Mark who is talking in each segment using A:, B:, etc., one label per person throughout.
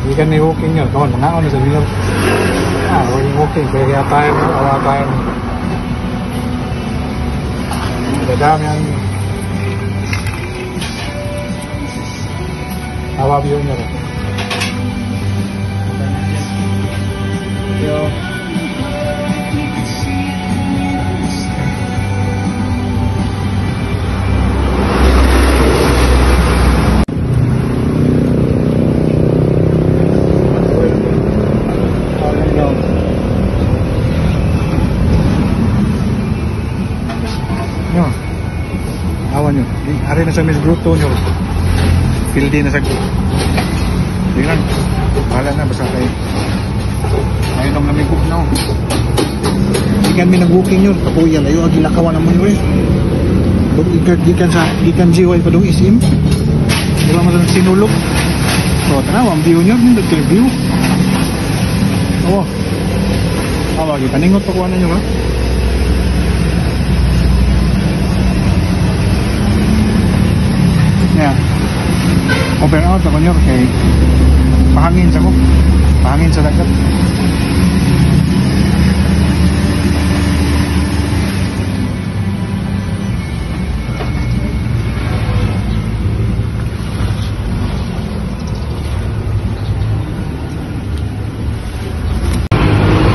A: Ikan may walking yun. Kawan, mangaon na sa bilog. Walking. Kaya tayo, awa tayo. Dadami yan. Awa view nyo rin. Yo. Awan nyo. Ari na sa Miss Gruto nyo. Pildi na sa grupo. Tingnan. Bahala na. Basta kayo. Ayun ang namigog na. Hindi kami nag-booking yun. Kapuyan. Ayaw ang ginakawa naman yun. Gikan GY pa doon isim. Wala mo lang sinulog. So, tanaw. Ang view nyo. Nag-view. Oo. Awag. Paningot pa kuha na nyo ha. Yeah. Open out ako nyo kay pahangin sa ko. Pahangin sa dagat.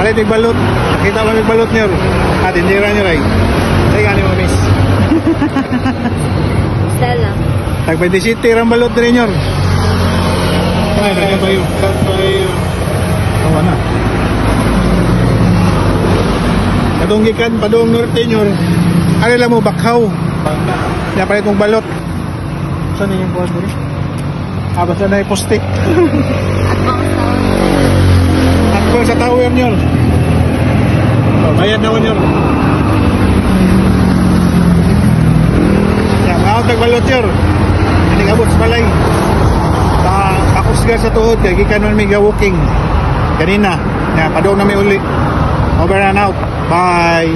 A: Alay, tigbalot. Nakita mo tigbalot nyo. Tindira nyo rin. Ay, gani mo miss.
B: Salam.
A: Tagpwede city, rambalot rin yun. Ay, nagkabayo. Awa na. Kadong gikan, padong norte nyo. Ano lang mo, bakhaw. Kaya palit mong balot. Saan na yung buwan mo rin? Basta na yung poste. Ako sa tower nyo. Bayad na ko nyo. Yan, ako tagbalot nyo. Hindi abot sa balay. Pakusgar sa tuhod kay gikan man may walking kanina. Ya, padong na may uli. Over and out. Bye.